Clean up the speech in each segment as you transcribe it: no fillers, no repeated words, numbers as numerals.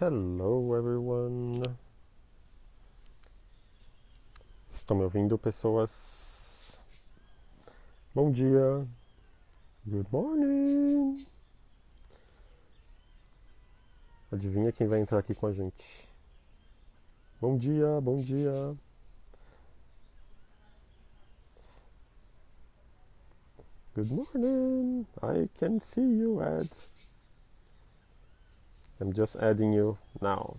Hello everyone. Estão me ouvindo, pessoas? Bom dia. Good morning. Adivinha quem vai entrar aqui com a gente? Bom dia, bom dia. Good morning. I can see you, Ed. I'm just adding you now.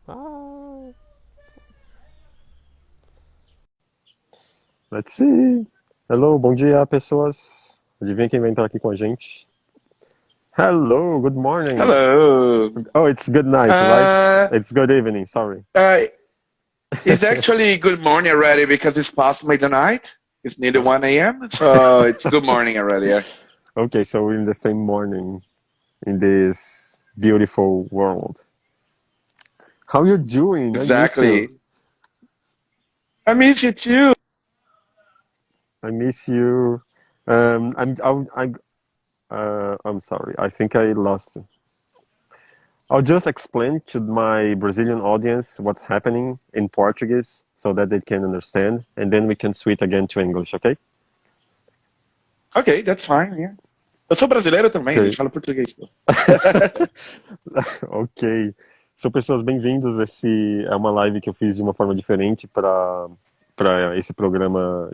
Ah, let's see. Hello, bom dia, pessoas. Adivinha quem vai entrar aqui com a gente? Hello, good morning. Hello. Oh, it's good night, right? Uh, It's good evening, sorry. uh, it's actually good morning already because it's past midnight. It's nearly 1 a.m. So it's good morning already. Yeah. Okay, so we're in the same morning in this beautiful world. How you doing? I miss you. Exactly. I miss you too. I miss you. I'm sorry. I think I lost you. I'll just explain to my Brazilian audience what's happening in Portuguese so that they can understand, and then we can switch again to English, okay? Okay, that's fine. Yeah. Eu sou brasileiro também, a Okay. gente fala português. Pô. Ok. São pessoas bem-vindos. Esse é uma live que eu fiz de uma forma diferente para esse programa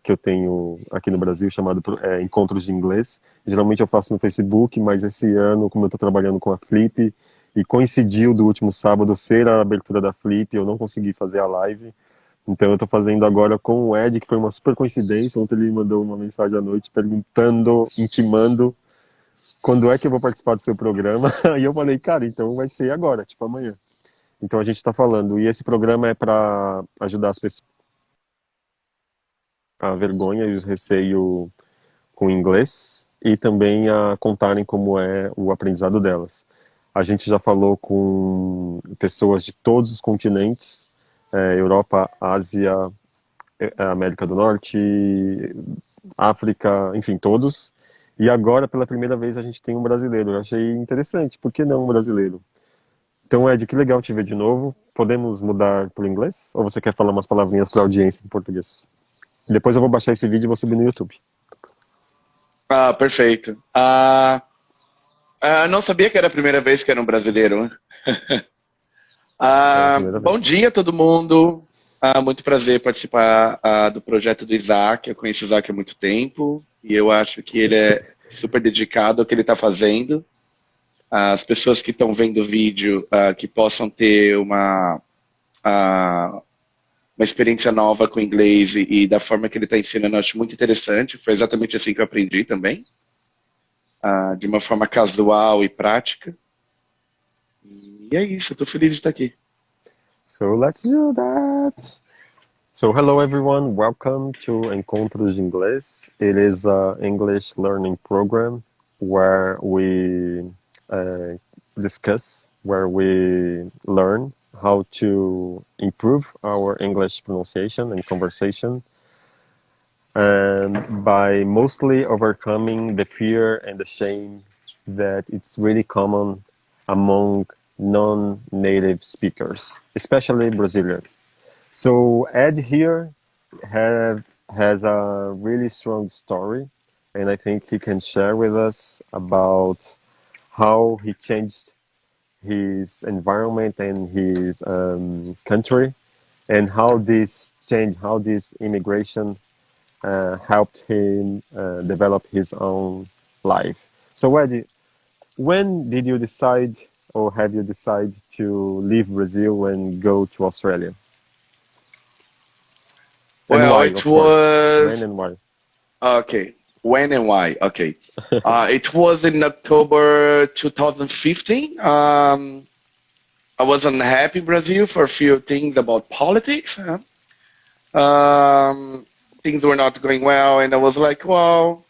que eu tenho aqui no Brasil chamado Encontros de Inglês. Geralmente eu faço no Facebook, mas esse ano, como eu estou trabalhando com a Flip e coincidiu do último sábado ser a abertura da Flip, eu não consegui fazer a live. Então eu estou fazendo agora com o Ed, que foi uma super coincidência. Ontem ele me mandou uma mensagem à noite perguntando, intimando quando é que eu vou participar do seu programa? E eu falei, cara, então vai ser agora, tipo amanhã. Então a gente está falando, e esse programa é para ajudar as pessoas a vergonha e o receio com o inglês e também a contarem como é o aprendizado delas. A gente já falou com pessoas de todos os continentes, Europa, Ásia, América do Norte, África, enfim, todos. E agora, pela primeira vez, a gente tem um brasileiro. Eu achei interessante. Por que não um brasileiro? Então, Ed, que legal te ver de novo. Podemos mudar para o inglês? Ou você quer falar umas palavrinhas para a audiência em português? Depois eu vou baixar esse vídeo e vou subir no YouTube. Ah, perfeito. Não sabia que era a primeira vez que era um brasileiro. É a primeira Bom vez. dia, todo mundo. Muito prazer participar do projeto do Isaac. Eu conheço o Isaac há muito tempo e eu acho que ele é super dedicado ao que ele está fazendo. As pessoas que estão vendo o vídeo que possam ter ah, uma experiência nova com o inglês e da forma que ele está ensinando, eu acho muito interessante. Foi exatamente assim que eu aprendi também, de uma forma casual e prática. E é isso, eu estou feliz de estar aqui. So let's do that. So hello everyone, welcome to Encontros de Inglês. It is an English learning program where we discuss, where we learn how to improve our English pronunciation and conversation, and by mostly overcoming the fear and the shame that it's really common among non-native speakers, especially Brazilian. So Ed here has a really strong story, and I think he can share with us about how he changed his environment and his country, and how this change, how this immigration helped him develop his own life. So, Eddie, when did you decide, or have you decided to leave Brazil and go to Australia? And Well, why, it of course? When was and why? okay. When and why? Okay, it was in October 2015. I was unhappy in Brazil for a few things about politics. Things were not going well, and I was like, well,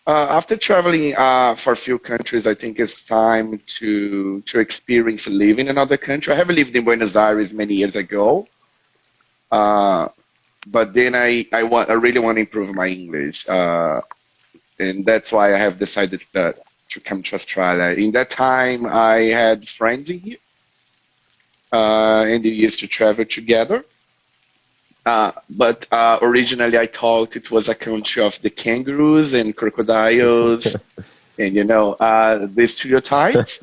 after traveling for a few countries, I think it's time to experience living in another country. I have lived in Buenos Aires many years ago, uh, but then I really want to improve my English. and that's why I have decided to come to Australia. In that time, I had friends in here, and we used to travel together. But originally, I thought it was a country of the kangaroos and crocodiles, and the stereotypes.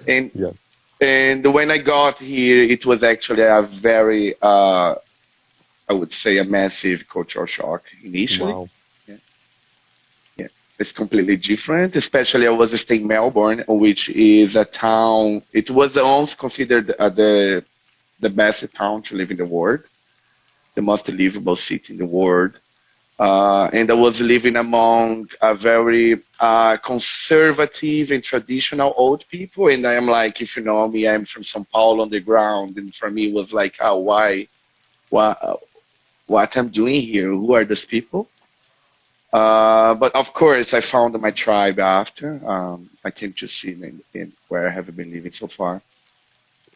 And Yeah. and when I got here, it was actually a very, I would say, a massive cultural shock initially. Wow. Yeah, yeah, it's completely different. Especially, I was staying in Melbourne, which is a town. It was once considered the best town to live in the world, the most livable city in the world. And I was living among a very conservative and traditional old people. And I am like, if you know me, I'm from São Paulo on the ground. And for me, it was like, oh, why? What, what I'm doing here? Who are those people? But of course, I found my tribe after. I came to see in where I have been living so far.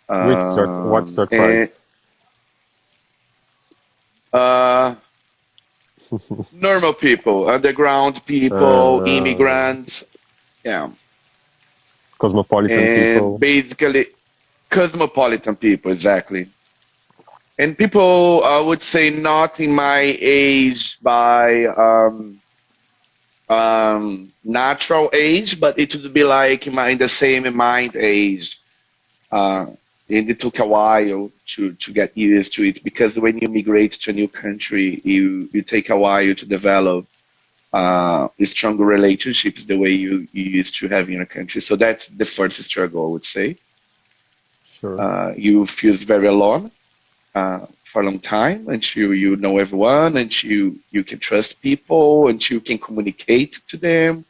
What's your tribe? And uh, normal people, underground people, Uh, immigrants, yeah, Cosmopolitan and people. basically cosmopolitan people, exactly. And people, I would say, not in my age by natural age, but it would be like in the same mind age. Uh, and it took a while to get used to it because when you migrate to a new country, you take a while to develop stronger relationships the way you used to have in your country. So that's the first struggle, I would say. Sure. You feel very alone for a long time until you know everyone, until you can trust people, until you can communicate to them,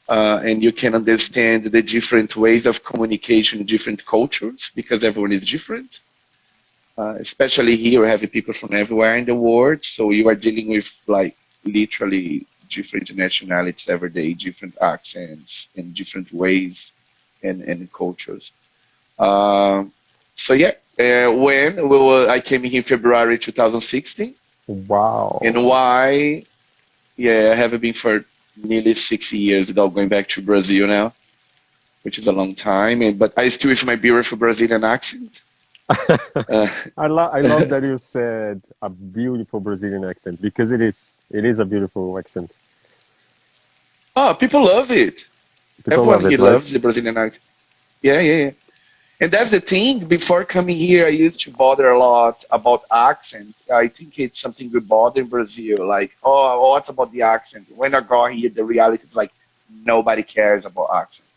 and you can understand the different ways of communication in different cultures because everyone is different. Especially here, we have people from everywhere in the world, so you are dealing with like literally different nationalities every day, different accents, and different ways and cultures. Um, so yeah, when I came here in February 2016, and Wow. why? Yeah, I have been for nearly 6 years now, going back to Brazil now, which is a long time. And but I still with my beautiful Brazilian accent. Uh, I love that you said a beautiful Brazilian accent because it is a beautiful accent. oh, people love it. People Everyone love it, here right? loves the Brazilian accent. Yeah, yeah, yeah. And that's the thing. Before coming here, I used to bother a lot about accent. I think it's something we bother in Brazil. Like, oh, what's about the accent? When I got here, the reality is like nobody cares about accent.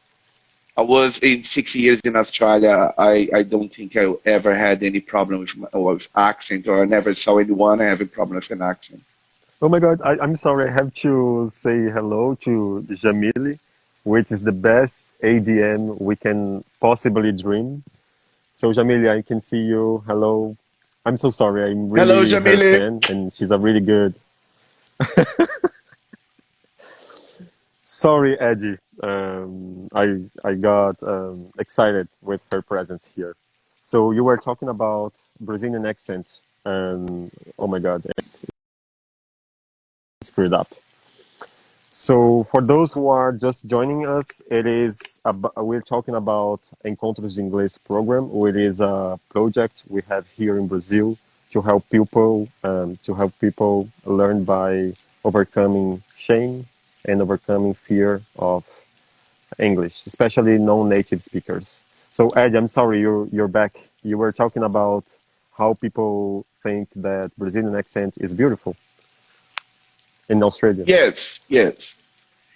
I was in 6 years in Australia. I don't think I ever had any problem with accent, or I never saw anyone having problem with an accent. Oh my God, I'm sorry. I have to say hello to Jamili, which is the best ADM we can possibly dream. So Jamili, I can see you. Hello. I'm so sorry. I'm Hello, really her Jamile. fan, and she's a really good. Sorry, Eddie. I got excited with her presence here. So you were talking about Brazilian accent, and oh my God, it's screwed up. So for those who are just joining us, we're talking about Encontros de Inglês program, which is a project we have here in Brazil to help people learn by overcoming shame and overcoming fear of English, especially non-native speakers. So Ed, I'm sorry you're back. You were talking about how people think that Brazilian accent is beautiful in Australia. Yes, yes.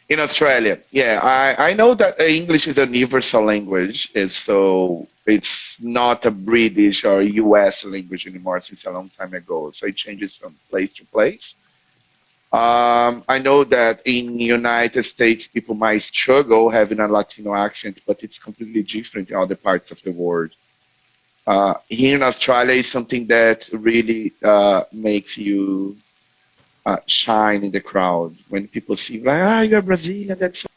In Australia, yeah, I know that English is a universal language, and so it's not a British or US language anymore since a long time ago. So it changes from place to place. I know that in the United States, people might struggle having a Latino accent, but it's completely different in other parts of the world. Here in Australia is something that really makes you shine in the crowd when people see, like, ah, you're Brazilian, that's so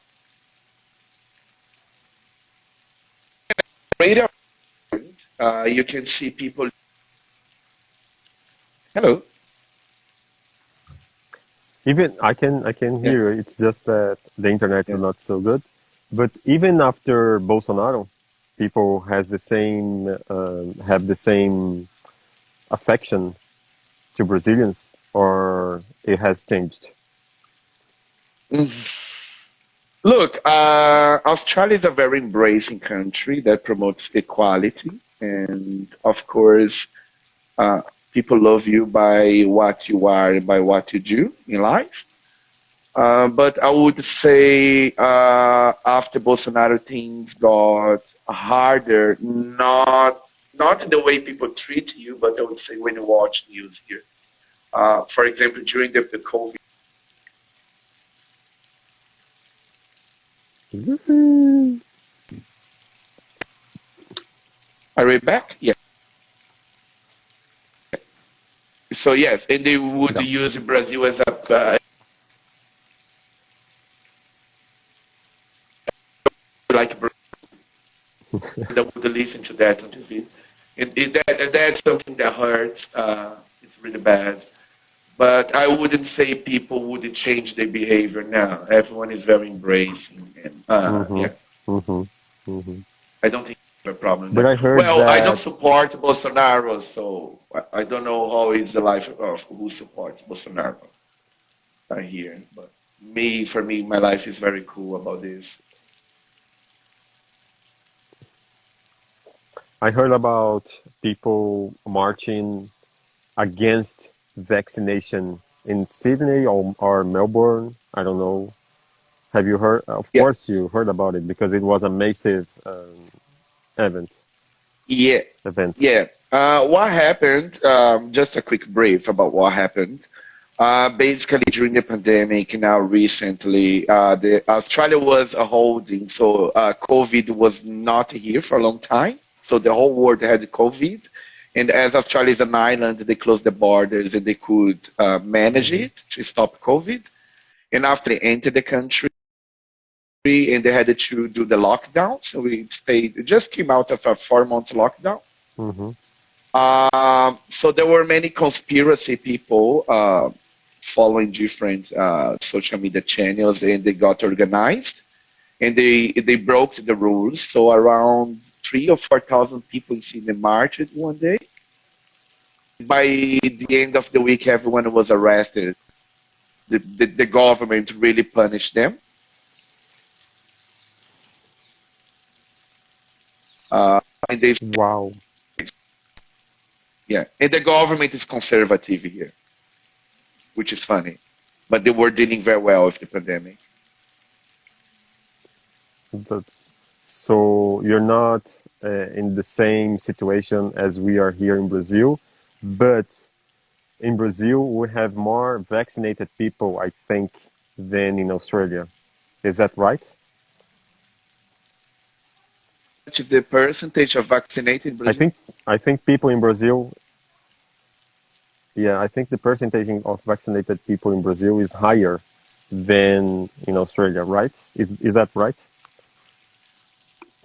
great. You can see people. Hello. Even I can Yeah, hear you. It's just that the internet is yeah. not so good. But even after Bolsonaro, people has the same have the same affection to Brazilians, or it has changed. Mm. Look, Australia is a very embracing country that promotes equality, and of course, uh, people love you by what you are and by what you do in life. But I would say after Bolsonaro, things got harder. Not in the way people treat you, but I would say when you watch news here. For example, during the COVID. Mhm. Are we back? Yeah. So yes, and they would Yeah. use Brazil as a like that would listen to that on TV, and that's something that hurts. It's really bad. But I wouldn't say people would change their behavior now. Everyone is very embracing, and Mhm. yeah, Mhm. Mhm. I don't think there's a problem But there. I heard Well, I don't that. support Bolsonaro, so I don't know how is the life of who supports Bolsonaro here. But for me, my life is very cool about this. I heard about people marching against vaccination in Sydney or Melbourne. I don't know. Have you heard? Of Yeah, course, you heard about it because it was a massive event. yeah, Event. yeah. What happened? Just a quick brief about what happened. Basically, during the pandemic, now recently, the Australia was a holding, so COVID was not here for a long time. So the whole world had COVID, and as Australia is an island, they closed the borders and they could manage Hmm. it to stop COVID. And after they entered the country, and they had to do the lockdown, so we stayed. It just came out of a 4 month lockdown. Hmm. So there were many conspiracy people following different social media channels, and they got organized and they broke the rules. So around 3 or 4 thousand people in Sydney marched one day. By the end of the week, everyone was arrested. The government really punished them, and they Wow. yeah, and the government is conservative here, which is funny, but they were dealing very well with the pandemic. That's so you're not in the same situation as we are here in Brazil, but in Brazil we have more vaccinated people, I think, than in Australia. Is that right? Which is the percentage of vaccinated in I Brazil? think I think people in Brazil, yeah, I think the percentage of vaccinated people in Brazil is higher than in Australia, right? Is that right?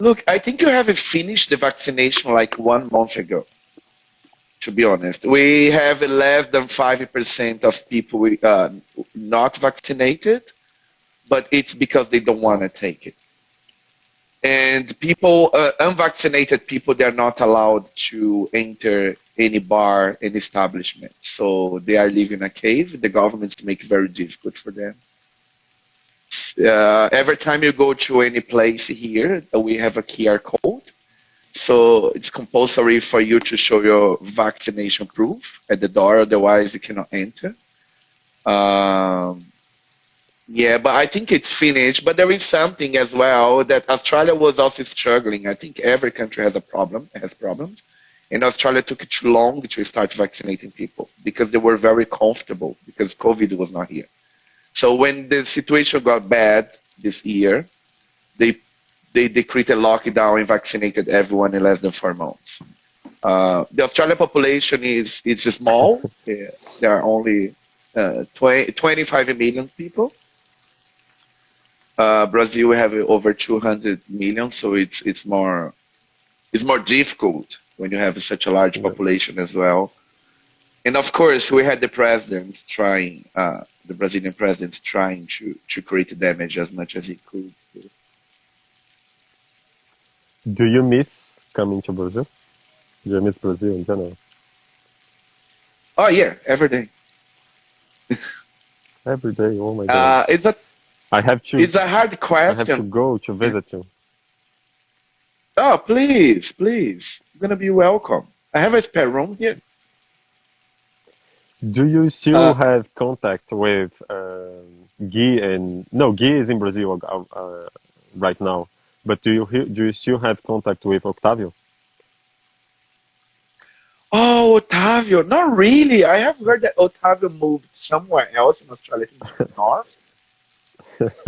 Look, I think you have finished the vaccination like 1 month ago, to be honest. We have less than 5% of people not vaccinated, but it's because they don't want Wow. to take it. And people, unvaccinated people, they're not allowed to enter any bar, any establishment. So they are living in a cave. The governments make it very difficult for them. Every time you go to any place here, we have a QR code. So it's compulsory for you to show your vaccination proof at the door, otherwise you cannot enter. Um, yeah, but I think it's finished. But there is something as well that Australia was also struggling. I think every country has a problem, has problems. And Australia took it too long to start vaccinating people because they were very comfortable because COVID was not here. So when the situation got bad this year, they they created a lockdown and vaccinated everyone in less than 4 months. The Australian population is small. There are only 25 million people. Brazil we have over 200 million, so it's more difficult when you have such a large Yeah. population as well. And of course, we had the president trying. the Brazilian president trying to create damage as much as he could. Do you miss coming to Brazil? Do you miss Brazil in general? Oh yeah, every day. Every day. Oh my God. It's a I have to. it's a hard I have to question. go to visit you. Oh, please, please. You're gonna be welcome. I have a spare room here. Do you still Uh, have contact with Guy and no? Guy is in Brazil right now. But do you still have contact with Octavio? oh, Otavio. Not really. I have heard that Otavio moved somewhere else in Australia, I think to the north.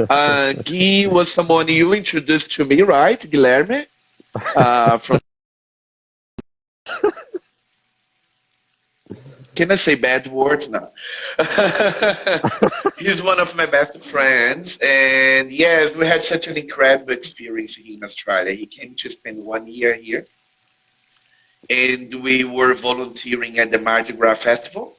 Guy was someone you introduced to me, right, Guilherme? From Can I say bad words now? He's one of my best friends, and yes, we had such an incredible experience here in Australia. He came to spend 1 year here, and we were volunteering at the Mardi Gras Festival,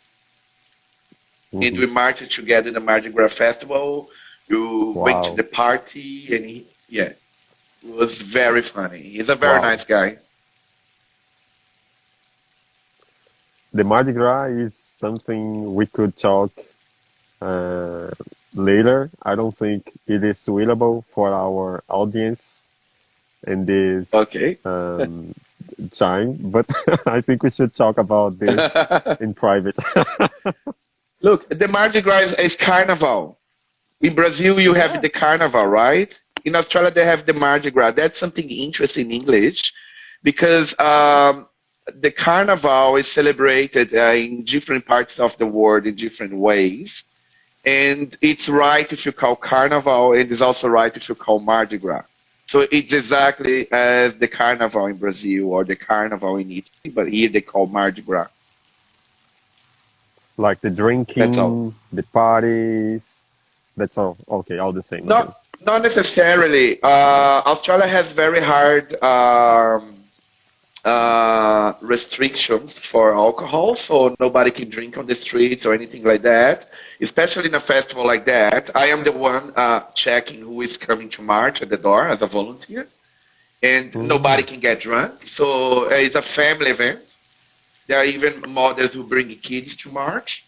and Hmm. we marched together in the Mardi Gras Festival. We went to Wow, the party, and yeah, it was very funny. He's a very wow. nice guy. The Mardi Gras is something we could talk uh, later. I don't think it is suitable for our audience in this Okay. um, time, but I think we should talk about this in private. Look, the Mardi Gras is Carnival. In Brazil, you have Yeah. the Carnival, right? In Australia, they have the Mardi Gras. That's something interesting in English because the Carnival is celebrated in different parts of the world in different ways. And it's right if you call Carnival, and it's also right if you call Mardi Gras. So it's exactly as the Carnival in Brazil or the Carnival in Italy, but here they call Mardi Gras. Like the That's all. drinking, the parties. That's all. Okay, all the same again. Not necessarily. Australia has very hard restrictions for alcohol, so nobody can drink on the streets or anything like that. Especially in a festival like that, I am the one checking who is coming to march at the door as a volunteer, and nobody Mm, can get drunk. So it's a family event. There are even mothers who bring kids to march.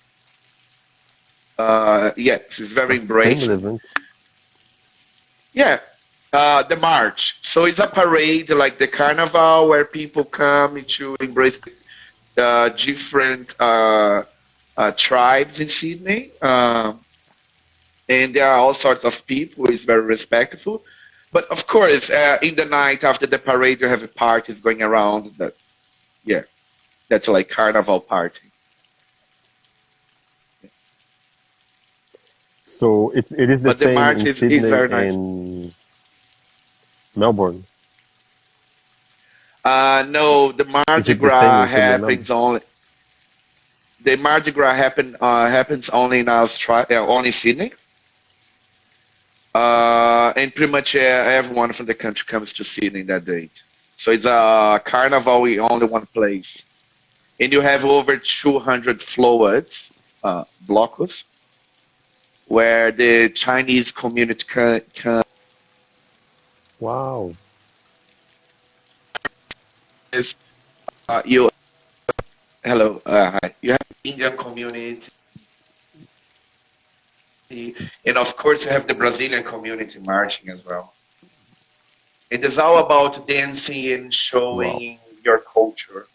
Yes, it's a very family embracing. event. Yeah, the march. So it's a parade like the carnival where people come to embrace different tribes in Sydney. And there are all sorts of people. It's very respectful. But of course, in the night after the parade, you have parties going around. That yeah, that's like carnival party. So it is the But the same march in is Sydney very nice. and Melbourne. No, the Is Mardi it the same Gras in Sydney and Melbourne? happens only. The Mardi Gras happens only in Australia, only Sydney. And pretty much everyone from the country comes to Sydney that date. So it's a carnival in only one place. And you have over 200 floats, blocos, where the Chinese community comes. Wow. You hello, hi. You have Indian community, and of course you have the Brazilian community marching as well. It is all about dancing and Wow. showing your culture.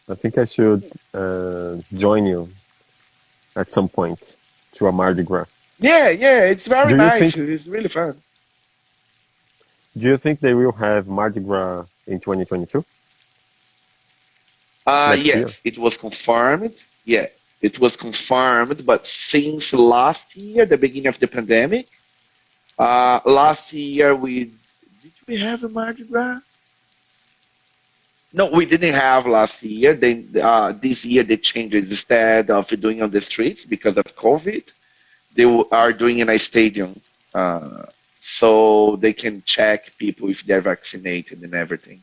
I think I should join you at some point to a Mardi Gras. Yeah, yeah, it's very Do you nice. think It's really fun. do you think they will have Mardi Gras in 2022 next year? Yes, it was confirmed. Yeah, it was confirmed. But since last year, the beginning of the pandemic, last year did we have a Mardi Gras? No, we didn't have last year. This year they changed it. Instead of doing on the streets because of COVID, they are doing in a stadium, uh, so they can check people if they're vaccinated and everything.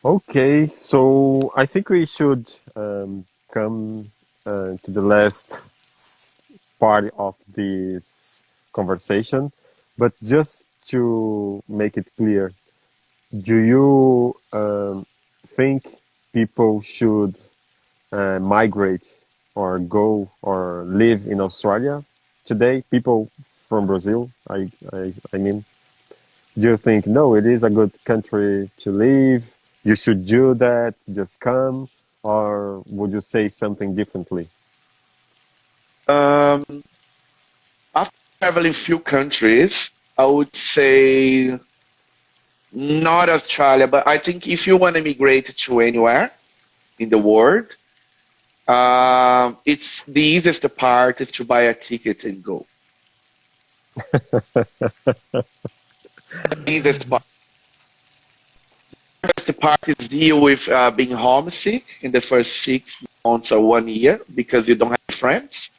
Okay, so I think we should come to the last s- part of this conversation. But just to make it clear, do you think people should migrate or go or live in Australia today? People from Brazil, I mean. Do you think, no, it is a good country to live? You should do that, just come? Or would you say something differently? Um, After traveling few countries, I would say not Australia, but I think if you want to migrate to anywhere in the world, it's the easiest part is to buy a ticket and go. The easiest part is deal with being homesick in the first 6 months or 1 year because you don't have friends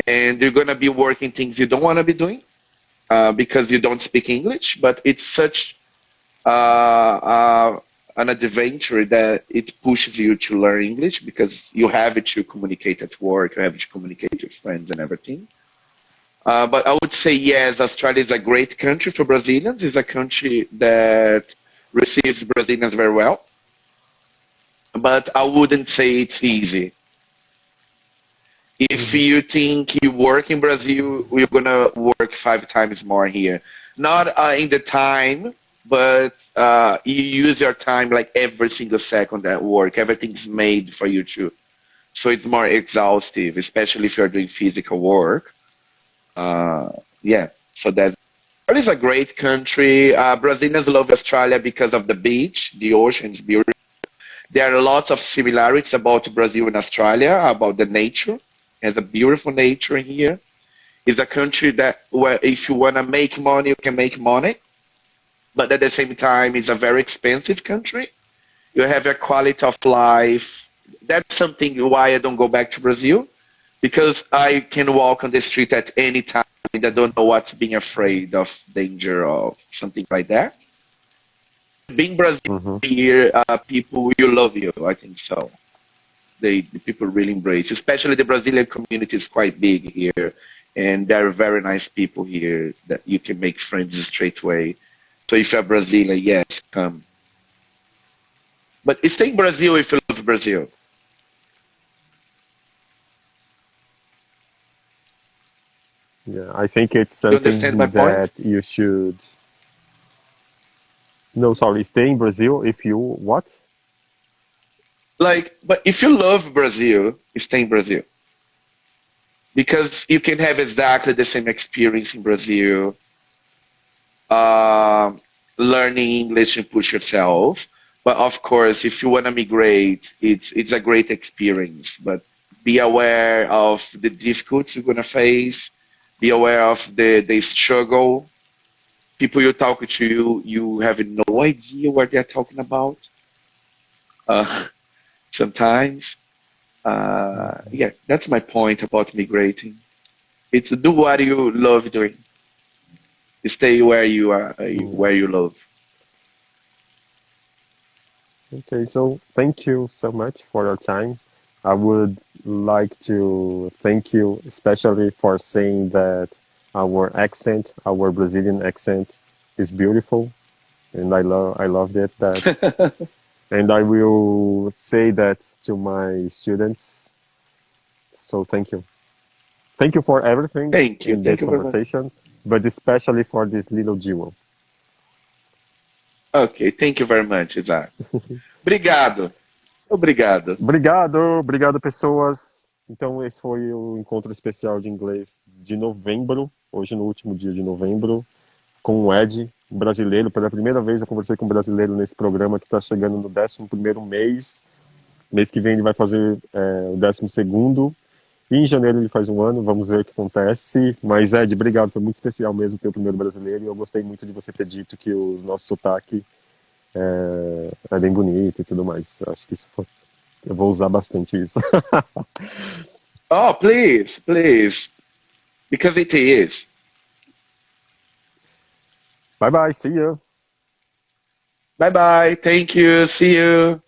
and you're gonna be working things you don't want to be doing because you don't speak English. But it's such an adventure that it pushes you to learn English because you have to communicate at work, you have to communicate with friends and everything. But I would say yes, Australia is a great country for Brazilians. It's a country that receives Brazilians very well, but I wouldn't say it's easy. If Mhm. you think you work in Brazil, you're gonna work 5 times more here. Not in the time, but you use your time like every single second at work. Everything's made for you to. So it's more exhaustive, especially if you're doing physical work. Uh, yeah, so that's Australia is a great country. Brazilians love Australia because of the beach, the ocean's beautiful. There are lots of similarities about Brazil and Australia, about the nature. It has a beautiful nature here. It's a country that where if you want to make money, you can make money, but at the same time, it's a very expensive country. You have a quality of life. That's something why I don't go back to Brazil because I can walk on the street at any time and I don't know what's being afraid of danger or something like that. Being Brazil Mhm. here, people will love you. I think so. The people really embrace, especially the Brazilian community is quite big here, and there are very nice people here that you can make friends straight away. So if you're Brazilian, yes, come. But stay in Brazil if you love Brazil. Yeah, I think it's You understand my something point? that you should. No, sorry, stay in Brazil if you what? Like, but if you love Brazil, stay in Brazil because you can have exactly the same experience in Brazil. Um, Learning English and push yourself. But of course, if you want to migrate, it's a great experience. But be aware of the difficulties you're gonna face. Be aware of the struggle. People you talk to, you have no idea what they're talking about. Uh, Sometimes, yeah, that's my point about migrating. It's do what you love doing. Stay where you are, Yeah. where you love. Okay, so thank you so much for your time. I would like to thank you especially for saying that our accent, our Brazilian accent, is beautiful, and I loved it. That, and I will say that to my students. So thank you for everything Thank you. in Thank this you very much. conversation, but especially for this little duo. Ok, thank you very much, Isaac. Obrigado. Obrigado. Obrigado, pessoas. Então, esse foi o encontro especial de inglês de novembro, hoje no último dia de novembro, com o Ed, um brasileiro. Pela primeira vez eu conversei com um brasileiro nesse programa que está chegando no 11º mês. Mês que vem ele vai fazer o 12º. E em janeiro ele faz um ano, vamos ver o que acontece. Mas, Ed, obrigado, foi muito especial mesmo ter o primeiro brasileiro. E eu gostei muito de você ter dito que o nosso sotaque é bem bonito e tudo mais. Eu acho que isso foi. Eu vou usar bastante isso. Oh, please, please. Because it is. Bye bye, see you. Bye bye. Thank you. See you.